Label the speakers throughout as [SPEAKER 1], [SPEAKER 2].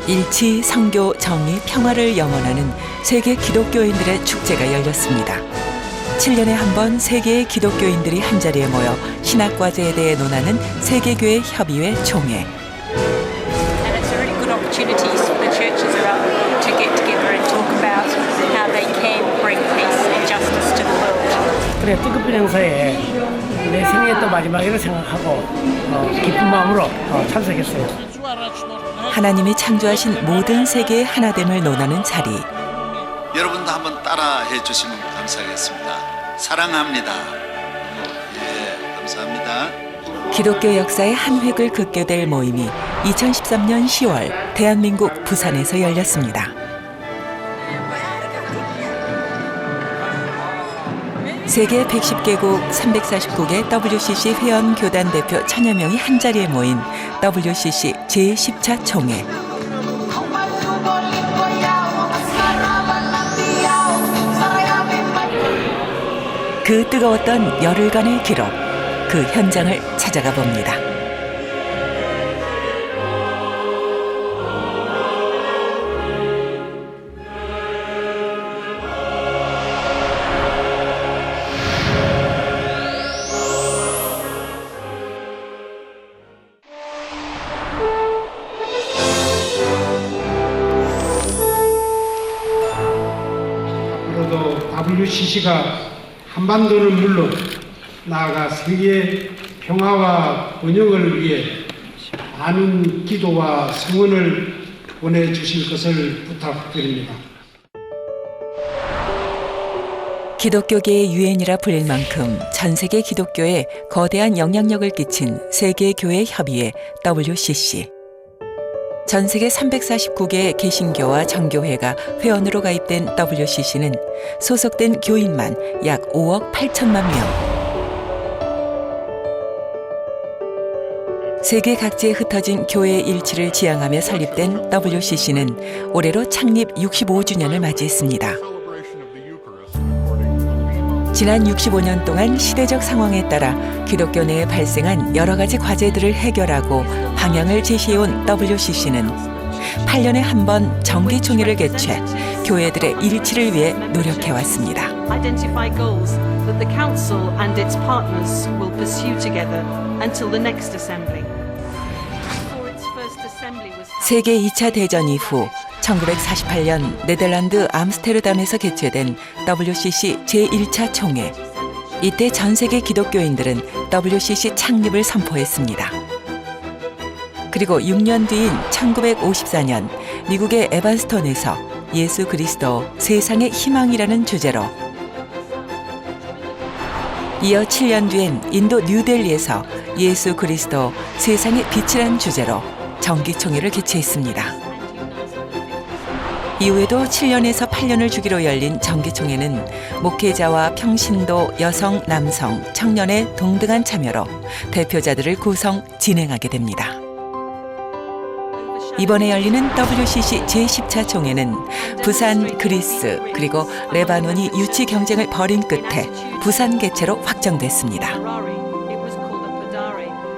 [SPEAKER 1] 일치, 성교, 정의, 평화를 염원하는 세계 기독교인들의 축제가 열렸습니다. 7년에 한 번 세계의 기독교인들이 한자리에 모여 신학과제에 대해 논하는 세계교회 협의회 총회.
[SPEAKER 2] And it's a really good opportunity for the churches around to get together and talk about how they can bring peace and justice to the world.
[SPEAKER 3] 그래, 뜻깊은 행사에 내 생애 또 마지막이라 생각하고 기쁜 마음으로 참석했어요.
[SPEAKER 1] 하나님이 창조하신 모든 세계의 하나됨을 논하는 자리.
[SPEAKER 4] 여러분도 한번 따라해 주시면 감사하겠습니다. 사랑합니다. 예, 감사합니다.
[SPEAKER 1] 기독교 역사의 한 획을 긋게 될 모임이 2013년 10월 대한민국 부산에서 열렸습니다. 세계 110개국 349개 WCC 회원 교단 대표 1000여 명이 한자리에 모인 WCC 제10차 총회. 그 뜨거웠던 열흘간의 기록, 그 현장을 찾아가 봅니다.
[SPEAKER 5] 앞으로도 WCC가 한반도는 물론 나아가 세계의 평화와 번영을 위해 많은 기도와 성원을 보내주실 것을 부탁드립니다.
[SPEAKER 1] 기독교계의 유엔이라 불릴 만큼 전 세계 기독교에 거대한 영향력을 끼친 세계교회 협의회 WCC. 전 세계 349개의 개신교와 정교회가 회원으로 가입된 WCC는 소속된 교인만 약 5억 8천만 명. 세계 각지에 흩어진 교회의 일치를 지향하며 설립된 WCC는 올해로 창립 65주년을 맞이했습니다. 지난 65년 동안 시대적 상황에 따라 기독교 내에 발생한 여러 가지 과제들을 해결하고 방향을 제시해온 WCC는 8년에 한 번 정기총회를 개최 교회들의 일치를 위해 노력해왔습니다.
[SPEAKER 6] Identify goals that the council and its partners will pursue together until the next assembly.
[SPEAKER 1] 세계 2차 대전 이후 1948년 네덜란드 암스테르담에서 개최된 WCC 제1차 총회. 이때 전 세계 기독교인들은 WCC 창립을 선포했습니다. 그리고 6년 뒤인 1954년 미국의 에반스톤에서 예수 그리스도 세상의 희망이라는 주제로, 이어 7년 뒤엔 인도 뉴델리에서 예수 그리스도 세상의 빛이라는 주제로 정기총회를 개최했습니다. 이후에도 7년에서 8년을 주기로 열린 정기총회는 목회자와 평신도, 여성, 남성, 청년의 동등한 참여로 대표자들을 구성, 진행하게 됩니다. 이번에 열리는 WCC 제10차 총회는 부산, 그리스, 그리고 레바논이 유치 경쟁을 벌인 끝에 부산 개최로 확정됐습니다.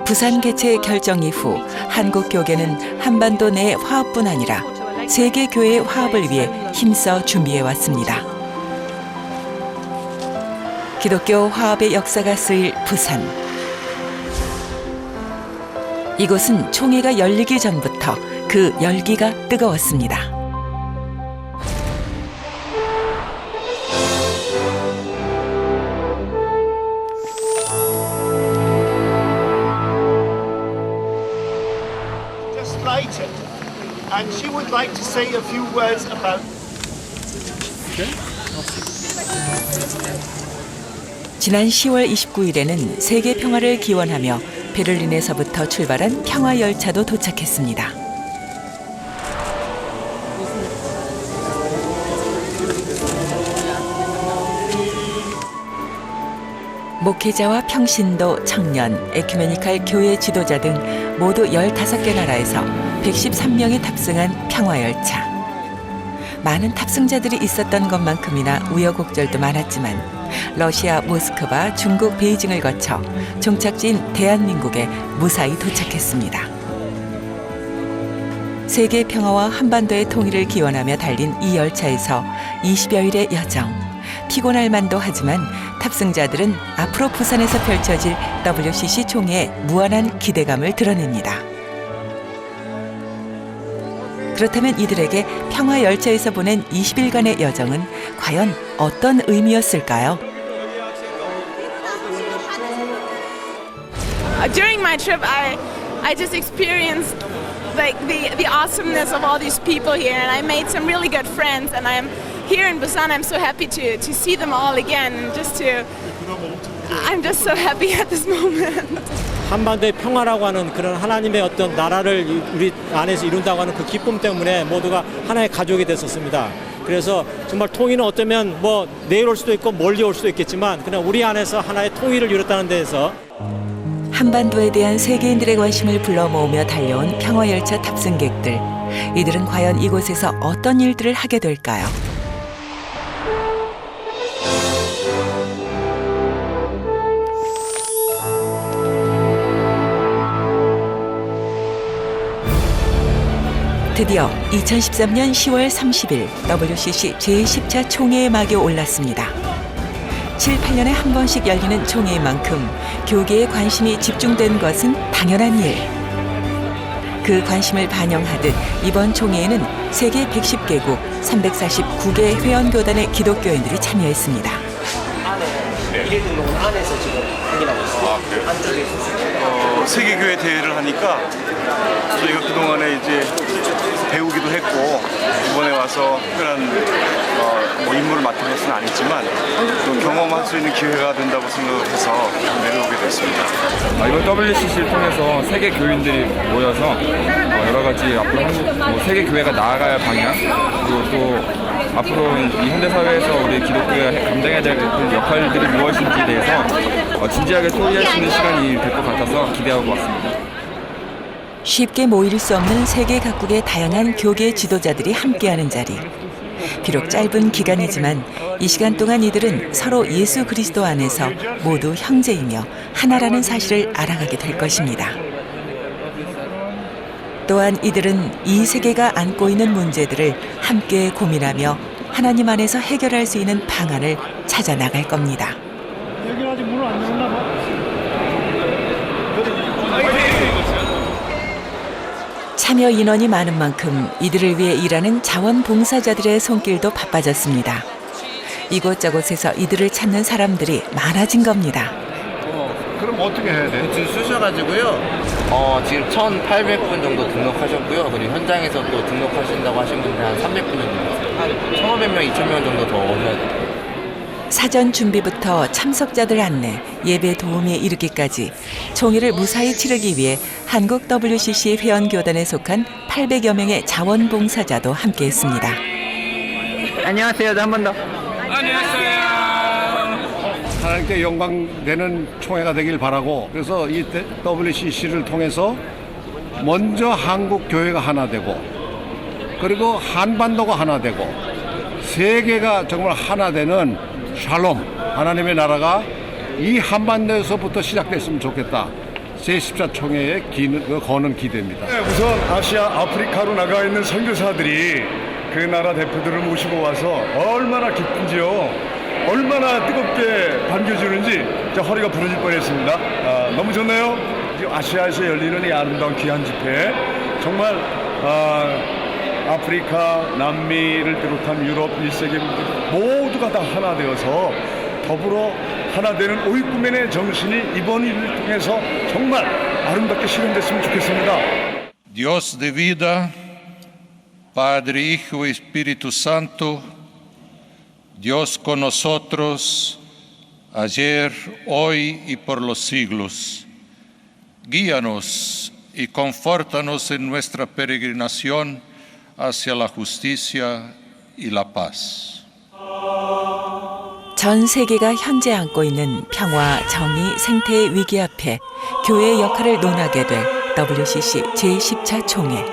[SPEAKER 1] 부산 개최 결정 이후 한국 교계는 한반도 내 화합뿐 아니라 세계 교회의 화합을 위해 힘써 준비해 왔습니다. 기독교 화합의 역사가 쓰일 부산. 이곳은 총회가 열리기 전부터 그 열기가 뜨거웠습니다.
[SPEAKER 7] And she would like to say a few words about.
[SPEAKER 1] 지난 10월 29일에는 세계 평화를 기원하며 베를린에서부터 출발한 평화 열차도 도착했습니다. 목회자와 평신도, 청년, 에큐메니칼 교회 지도자 등 모두 15개 나라에서 113명이 탑승한 평화열차. 많은 탑승자들이 있었던 것만큼이나 우여곡절도 많았지만 러시아 모스크바, 중국 베이징을 거쳐 종착지인 대한민국에 무사히 도착했습니다. 세계 평화와 한반도의 통일을 기원하며 달린 이 열차에서 20여일의 여정. 피곤할 만도 하지만 탑승자들은 앞으로 부산에서 펼쳐질 WCC 총회에 무한한 기대감을 드러냅니다. 그렇다면 이들에게 평화 열차에서 보낸 20일간의 여정은 과연 어떤 의미였을까요?
[SPEAKER 8] During my trip, I just experienced like the awesomeness of all these people here, and I made some really good friends. And I'm here in Busan. I'm so happy to see them all again, and I'm just so happy at this moment.
[SPEAKER 9] 한반도의 평화라고 하는 그런 하나님의 어떤 나라를 우리 안에서 이룬다고 하는 그 기쁨 때문에 모두가 하나의 가족이 됐었습니다. 그래서 정말 통일은 어쩌면 뭐 내일 올 수도 있고 멀리 올 수도 있겠지만 그냥 우리 안에서 하나의 통일을 이뤘다는 데에서
[SPEAKER 1] 한반도에 대한 세계인들의 관심을 불러 모으며 달려온 평화열차 탑승객들. 이들은 과연 이곳에서 어떤 일들을 하게 될까요? 드디어 2013년 10월 30일 WCC 제10차 총회의 막이 올랐습니다. 7, 8년에 한 번씩 열리는 총회인 만큼 교계에 관심이 집중된 것은 당연한 일. 그 관심을 반영하듯 이번 총회에는 세계 110개국 349개 회원교단의 기독교인들이 참여했습니다.
[SPEAKER 10] 세계교회 대회를 하니까 저희가 그동안에 이제 배우기도 했고 이번에 와서 특별한 임무를 맡은 것은 아니지만 또 경험할 수 있는 기회가 된다고 생각해서 내려오게 됐습니다.
[SPEAKER 11] 이번 WCC를 통해서 세계 교인들이 모여서 여러 가지 앞으로 한국 세계 교회가 나아갈 방향 그리고 또 앞으로 이 현대 사회에서 우리 기독교가 감당해야 될 역할들이 무엇인지에 대해서 진지하게 토의할 수 있는 시간이 될 것 같아서 기대하고 왔습니다.
[SPEAKER 1] 쉽게 모일 수 없는 세계 각국의 다양한 교계 지도자들이 함께하는 자리. 비록 짧은 기간이지만 이 시간 동안 이들은 서로 예수 그리스도 안에서 모두 형제이며 하나라는 사실을 알아가게 될 것입니다. 또한 이들은 이 세계가 안고 있는 문제들을 함께 고민하며 하나님 안에서 해결할 수 있는 방안을 찾아 나갈 겁니다.
[SPEAKER 7] 여기 아직 문을 안 열었나 봐.
[SPEAKER 1] 참여 인원이 많은 만큼 이들을 위해 일하는 자원봉사자들의 손길도 바빠졌습니다. 이곳저곳에서 이들을 찾는 사람들이 많아진 겁니다.
[SPEAKER 10] 그럼 어떻게 해야 돼?
[SPEAKER 12] 줄 쓰셔가지고요. 지금 1,800분 정도 등록하셨고요. 그리고 현장에서 또 등록하신다고 하신 분들 한 300분 정도, 한 1,500명, 2,000명 정도 더 오셔야 돼요.
[SPEAKER 1] 사전 준비부터 참석자들 안내, 예배 도우미에 이르기까지 총회를 무사히 치르기 위해 한국 WCC 회원교단에 속한 800여 명의 자원봉사자도 함께했습니다.
[SPEAKER 3] 안녕하세요. 한 번 더.
[SPEAKER 5] 하나님께 영광되는 총회가 되길 바라고 그래서 이 WCC를 통해서 먼저 한국 교회가 하나 되고 그리고 한반도가 하나 되고 세계가 정말 하나 되는 샬롬 하나님의 나라가 이 한반도에서부터 시작됐으면 좋겠다. 제10차 총회에 거는 기대입니다.
[SPEAKER 10] 우선 아시아, 아프리카로 나가 있는 선교사들이 그 나라 대표들을 모시고 와서 얼마나 기쁜지요. 얼마나 뜨겁게 반겨주는지 허리가 부러질 뻔했습니다. 너무 좋네요. 아시아에서 열리는 이 아름다운 귀한 집회 정말 아프리카, 남미를 비롯한 유럽 1세계 모두가 다 하나 되어서 더불어 하나 되는 오이쿠멘의 정신이 이번 일을 통해서 정말 아름답게 실현됐으면 좋겠습니다.
[SPEAKER 13] Dios de vida, Padre, Hijo y Espíritu Santo, Dios con nosotros, ayer, hoy y por los siglos. Guíanos y confórtanos en nuestra peregrinación hacia la justicia y la paz.
[SPEAKER 1] 전 세계가 현재 안고 있는 평화, 정의, 생태의 위기 앞에 교회의 역할을 논하게 될 WCC 제10차 총회.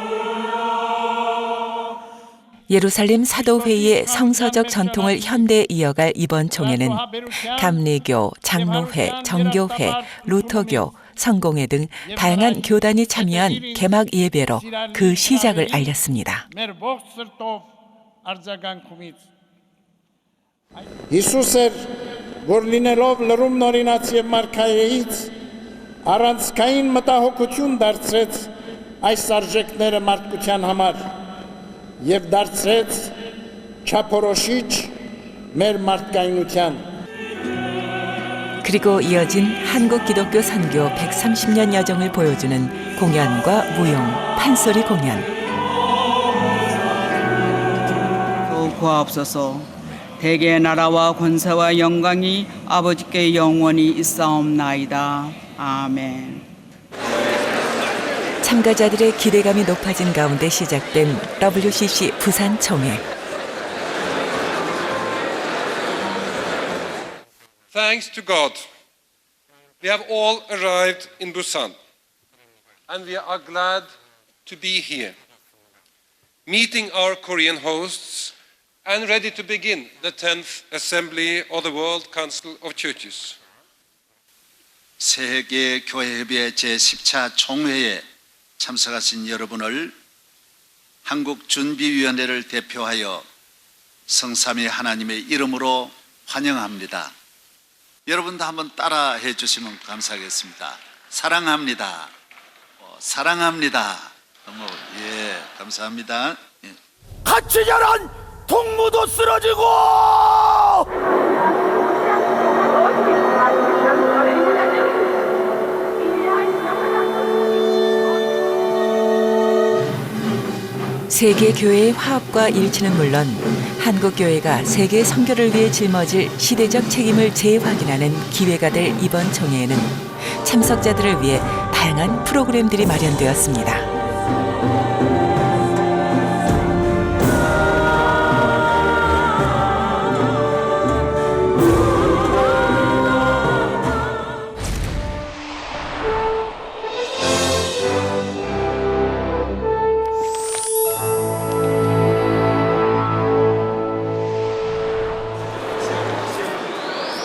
[SPEAKER 1] 예루살렘 사도회의의 성서적 전통을 현대에 이어갈 이번 총회는 감리교, 장로회, 정교회, 루터교, 성공회 등 다양한 교단이 참여한 개막 예배로 그 시작을 알렸습니다.
[SPEAKER 14] Հիսուսեր, որ լինելով լրում նորինաց եւ մարգարեից առանցքային մտահոգություն դարձրեց այս արժեքները մարդկության համար եւ դարձրեց չափորոշիչ մեր մարդկայնության.
[SPEAKER 1] 그리고 이어진 한국 기독교 선교 130년 여정을 보여주는 공연과 무용, 판소리 공연.
[SPEAKER 15] 구하옵소서. 대개의 나라와 권세와 영광이 아버지께 영원히 있사옵나이다. 아멘.
[SPEAKER 1] 참가자들의 기대감이 높아진 가운데 시작된 WCC 부산 총회.
[SPEAKER 16] Thanks to God, we have all arrived in Busan, and we are glad to be here, meeting our Korean hosts and ready to begin the 10th Assembly of the World Council of Churches.
[SPEAKER 4] 세계교회협의회 제10차 총회에 참석하신 여러분을 한국준비위원회를 대표하여 성삼위 하나님의 이름으로 환영합니다. 여러분도 한번 따라해 주시면 감사하겠습니다. 사랑합니다. 사랑합니다. 너무 감사합니다.
[SPEAKER 14] 같이 자란 동무도 쓰러지고
[SPEAKER 1] 세계 교회의 화합과 일치는 물론 한국 교회가 세계 선교를 위해 짊어질 시대적 책임을 재확인하는 기회가 될 이번 총회에는 참석자들을 위해 다양한 프로그램들이 마련되었습니다.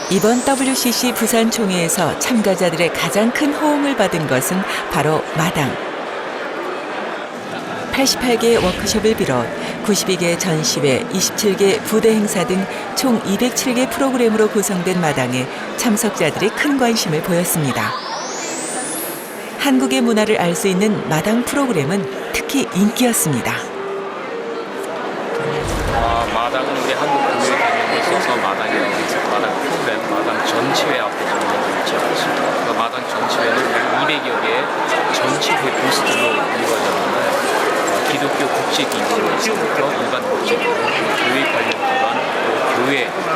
[SPEAKER 1] 이번 WCC 부산 총회에서 참가자들의 가장 큰 호응을 받은 것은 바로 마당. 88개의 워크숍을 비롯 92개 전시회, 27개 부대 행사 등 총 207개 프로그램으로 구성된 마당에 참석자들이 큰 관심을 보였습니다. 한국의 문화를 알 수 있는 마당 프로그램은 특히 인기였습니다.
[SPEAKER 17] 마당은 우리 한국 교회에 개념에 있어서 마당이라고 해서 마당 프로그램, 마당 전치회 앞에 저는 위치하고 있습니다. 그 마당 전치회는 200여 개의 전치회 부스들로 이루어졌는데 기독교 국제기구로부터 일반 국제기구, 교회 관련 기관, 또 교회가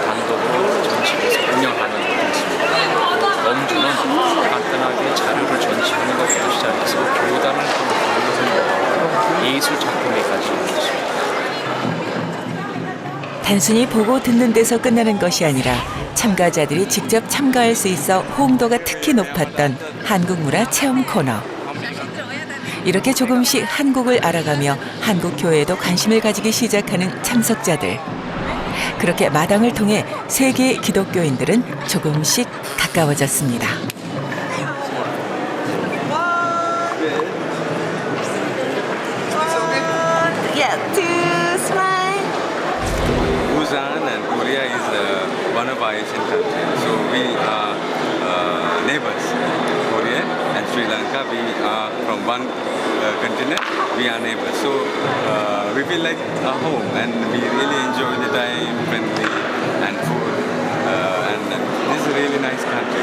[SPEAKER 17] 단독으로 전치회에서 운영하는 것도 있습니다. 원주는 간단하게 자료를 전시하는 것부터 시작해서 교단을 통해서 예술 작품에까지 이루어졌습니다.
[SPEAKER 1] 단순히 보고 듣는 데서 끝나는 것이 아니라 참가자들이 직접 참가할 수 있어 호응도가 특히 높았던 한국 문화 체험 코너. 이렇게 조금씩 한국을 알아가며 한국 교회에도 관심을 가지기 시작하는 참석자들. 그렇게 마당을 통해 세계 기독교인들은 조금씩 가까워졌습니다.
[SPEAKER 18] Busan and Korea is one of our Asian countries. So we are neighbors. Korea and Sri Lanka, we are from one continent. We are neighbors. So we feel like a home, and we really enjoy the time, friendly, and food. And this is a really nice country.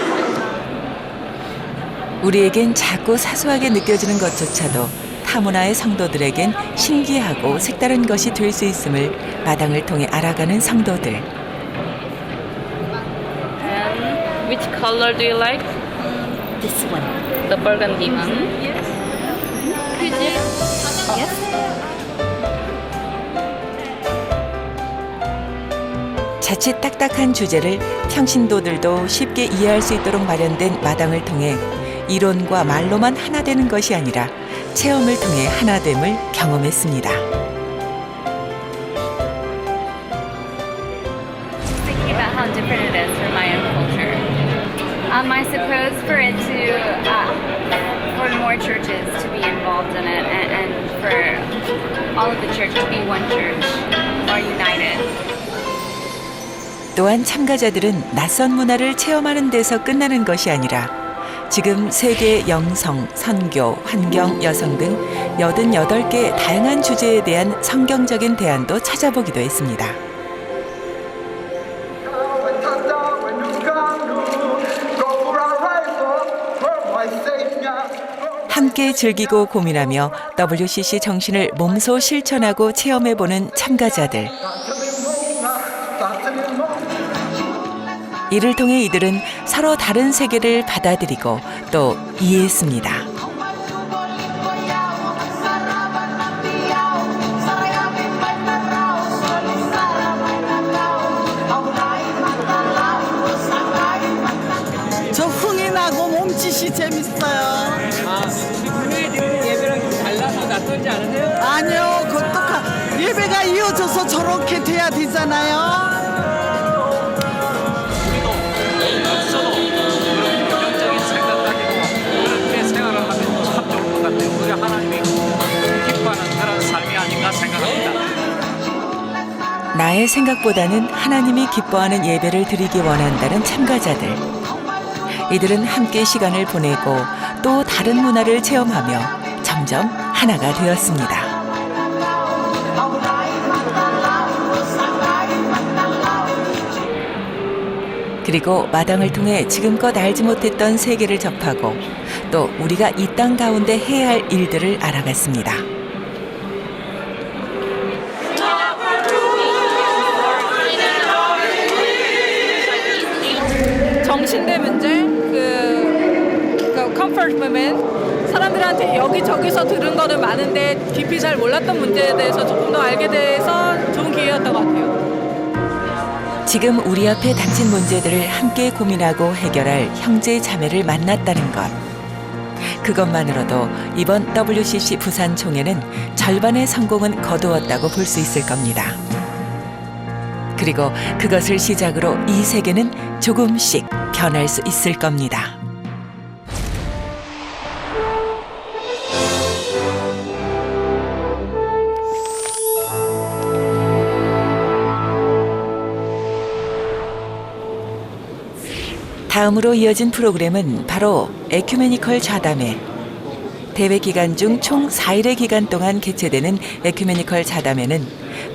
[SPEAKER 1] 우리에겐 작고 사소하게 느껴지는 것조차도 타문화의 성도들에겐 신기하고 색다른 것이 될 수 있음을 마당을 통해 알아가는 성도들.
[SPEAKER 19] Which color do you like? This one. The burgundy one. Yes. Could you? Yes.
[SPEAKER 1] 자칫 딱딱한 주제를 평신도들도 쉽게 이해할 수 있도록 마련된 마당을 통해 이론과 말로만 하나 되는 것이 아니라 체험을 통해 하나됨을 경험했습니다.
[SPEAKER 19] Thinking about how different it is from my own culture.
[SPEAKER 20] I suppose for it to, for more churches to be involved in it and for all of the church to be one church or united.
[SPEAKER 1] 또한 참가자들은 낯선 문화를 체험하는 데서 끝나는 것이 아니라 지금 세계 영성, 선교, 환경, 여성 등 88개 다양한 주제에 대한 성경적인 대안도 찾아보기도 했습니다. 함께 즐기고 고민하며 WCC 정신을 몸소 실천하고 체험해보는 참가자들. 이를 통해 이들은 서로 다른 세계를 받아들이고 또 이해했습니다.
[SPEAKER 21] 저 흥이 나고 몸짓이 재밌어요.
[SPEAKER 22] 예배랑 좀 달라서 낯설지 않으세요?
[SPEAKER 21] 아니요, 예배가 이어져서 저렇게 돼야 되잖아요.
[SPEAKER 22] 없어도 그런 부정적인 생각까지도 그렇게 생활을 하면 참 좋을 것 같아요. 그게 하나님이 기뻐하는 그런 삶이 아닌가 생각합니다.
[SPEAKER 1] 나의 생각보다는 하나님이 기뻐하는 예배를 드리기 원한다는 참가자들. 이들은 함께 시간을 보내고 또 다른 문화를 체험하며 점점 하나가 되었습니다. 그리고 마당을 통해 지금껏 알지 못했던 세계를 접하고 또 우리가 이 땅 가운데 해야 할 일들을 알아갔습니다.
[SPEAKER 23] 정신대 문제, comfort moment, 사람들한테 여기저기서 들은 거는 많은데 깊이 잘 몰랐던 문제에 대해서 조금 더 알게 돼서 좋은 기회였던 것 같아요.
[SPEAKER 1] 지금 우리 앞에 닥친 문제들을 함께 고민하고 해결할 형제 자매를 만났다는 것. 그것만으로도 이번 WCC 부산 총회는 절반의 성공은 거두었다고 볼 수 있을 겁니다. 그리고 그것을 시작으로 이 세계는 조금씩 변할 수 있을 겁니다. 다음으로 이어진 프로그램은 바로 에큐메니컬 좌담회. 대회 기간 중 총 4일의 기간 동안 개최되는 에큐메니컬 좌담회는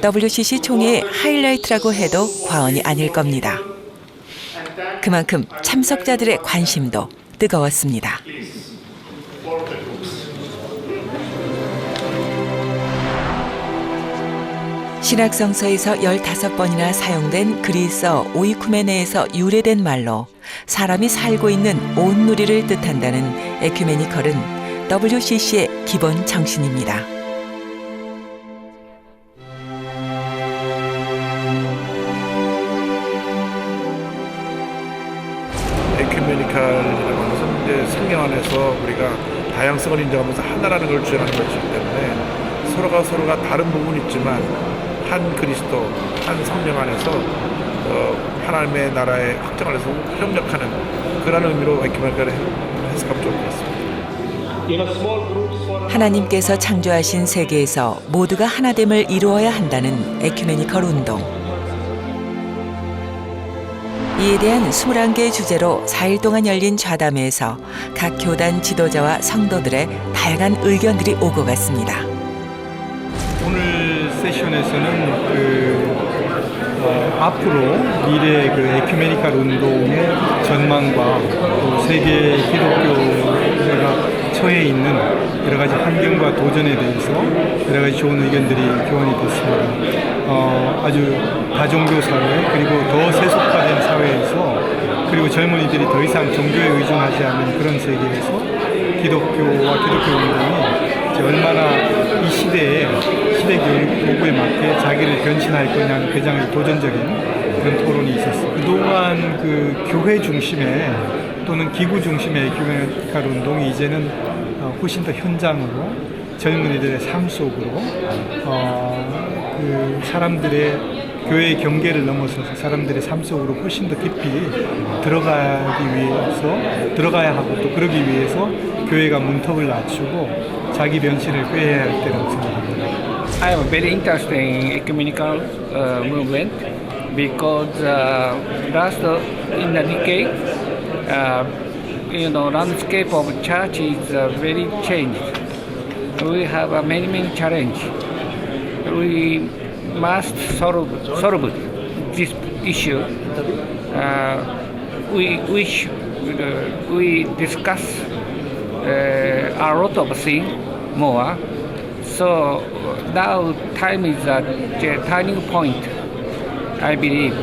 [SPEAKER 1] WCC 총회의 하이라이트라고 해도 과언이 아닐 겁니다. 그만큼 참석자들의 관심도 뜨거웠습니다. 신약성서에서 15번이나 사용된 그리스어 오이쿠메네에서 유래된 말로 사람이 살고 있는 온 누리를 뜻한다는 에큐메니컬은 WCC의 기본 정신입니다.
[SPEAKER 24] 에큐메니컬이라는 것은 이제 성경 안에서 우리가 다양성을 인정하면서 하나라는 걸 주장하는 것이기 때문에 서로가 다른 부분이 있지만 한 그리스도, 한 성령 안에서 하나님의 나라의 확장 안에서 협력하는 그런 의미로 에큐메니컬을 해석하면 좋을 것 같습니다.
[SPEAKER 1] 하나님께서 창조하신 세계에서 모두가 하나됨을 이루어야 한다는 에큐메니컬 운동. 이에 대한 21개의 주제로 4일 동안 열린 좌담회에서 각 교단 지도자와 성도들의 다양한 의견들이 오고 갔습니다.
[SPEAKER 25] 오늘 세션에서는 앞으로 미래 에큐메니컬 운동의 전망과 또 세계 기독교가 처해 있는 여러 가지 환경과 도전에 대해서 여러 가지 좋은 의견들이 교환이 됐습니다. 아주 다종교 사회 그리고 더 세속화된 사회에서 그리고 젊은이들이 더 이상 종교에 의존하지 않는 그런 세계에서 기독교와 기독교 운동이 얼마나 이 시대 교육 도구에 맞게 자기를 변신할 거냐는 굉장히 도전적인 그런 토론이 있었어요. 그동안 교회 중심의 또는 기구 중심의 에큐메니컬 운동이 이제는 훨씬 더 현장으로 젊은이들의 삶 속으로 사람들의 교회의 경계를 넘어서서 사람들의 삶 속으로 훨씬 더 깊이 들어가야 하고 또 그러기 위해서 교회가 문턱을 낮추고 자기 변신을 꾀해야 할 때라고 생각합니다.
[SPEAKER 3] I am very interested in ecumenical movement because last in the decade, landscape of church is very changed. We have many challenges. We must solve this issue. We discuss a lot of things more. So now time is a turning point, I believe.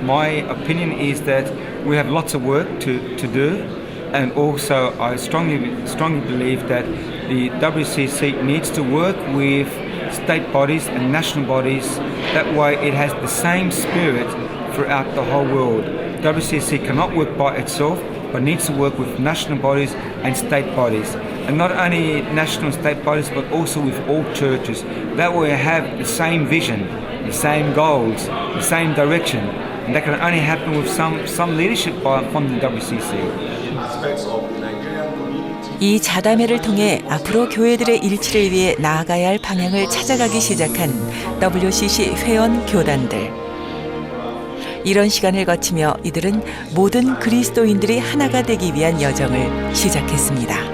[SPEAKER 2] My opinion is that we have lots of work to do, and also I strongly believe that the WCC needs to work with state bodies and national bodies. That way it has the same spirit throughout the whole world. WCC cannot work by itself, but needs to work with national bodies and state bodies. And not only national and state bodies, but also with all churches. That way we have the same vision, the same goals, the same direction. And that can only happen with some leadership from the WCC.
[SPEAKER 1] 이 자담회를 통해 앞으로 교회들의 일치를 위해 나아가야 할 방향을 찾아가기 시작한 WCC 회원 교단들. 이런 시간을 거치며 이들은 모든 그리스도인들이 하나가 되기 위한 여정을 시작했습니다.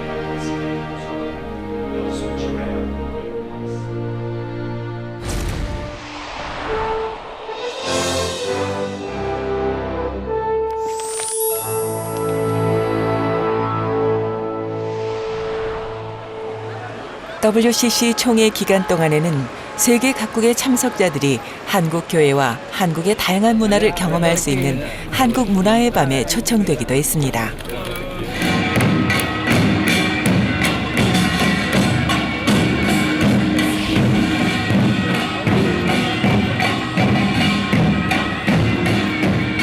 [SPEAKER 1] WCC 총회 기간 동안에는 세계 각국의 참석자들이 한국 교회와 한국의 다양한 문화를 경험할 수 있는 한국 문화의 밤에 초청되기도 했습니다.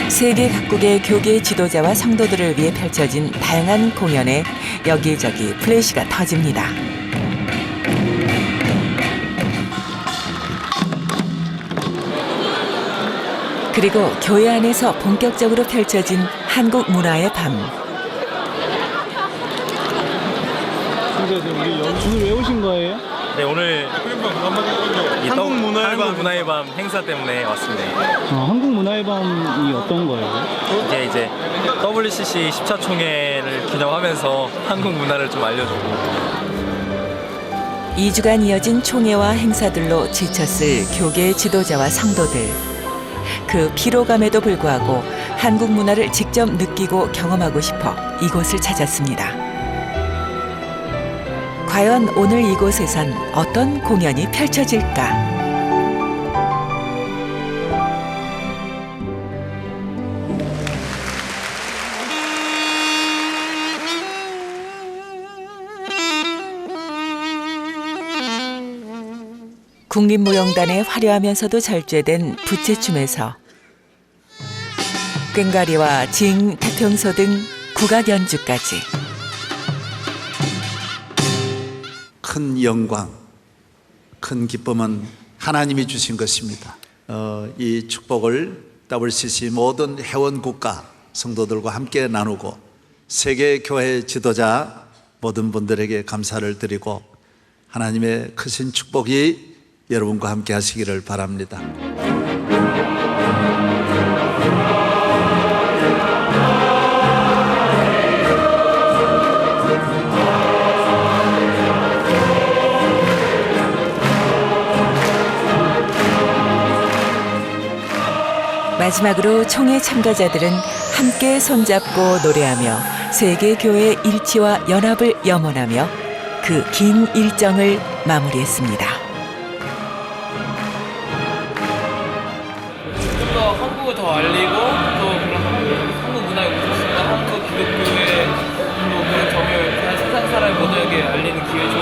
[SPEAKER 1] 세계 각국의 교계 지도자와 성도들을 위해 펼쳐진 다양한 공연에 여기저기 플래시가 터집니다. 그리고 교회 안에서 본격적으로 펼쳐진 한국 문화의 밤.
[SPEAKER 6] 오늘 왜 오신 거예요?
[SPEAKER 8] 네, 오늘 한국 문화의 밤 행사 때문에 왔습니다.
[SPEAKER 6] 한국 문화의 밤이 어떤 거예요?
[SPEAKER 8] 이제 WCC 10차 총회를 기념하면서 한국 문화를 좀 알려주고.
[SPEAKER 1] 2주간 이어진 총회와 행사들로 지쳤을 교계 지도자와 성도들. 그 피로감에도 불구하고 한국 문화를 직접 느끼고 경험하고 싶어 이곳을 찾았습니다. 과연 오늘 이곳에선 어떤 공연이 펼쳐질까? 국립무용단의 화려하면서도 절제된 부채춤에서 꽹과리와 징, 태평소 등 국악 연주까지
[SPEAKER 4] 큰 영광, 큰 기쁨은 하나님이 주신 것입니다. 이 축복을 WCC 모든 회원국가 성도들과 함께 나누고 세계교회 지도자 모든 분들에게 감사를 드리고 하나님의 크신 축복이 여러분과 함께 하시기를 바랍니다.
[SPEAKER 1] 마지막으로 총회 참가자들은 함께 손잡고 노래하며 세계교회의 일치와 연합을 염원하며 그 긴 일정을 마무리했습니다.
[SPEAKER 8] 좀 더 한국을 더 알리고 또 한국 문화의 우수성과 한국 기독교의 또 그런 점을 세상 사람 모두에게 알리는 기회 좋은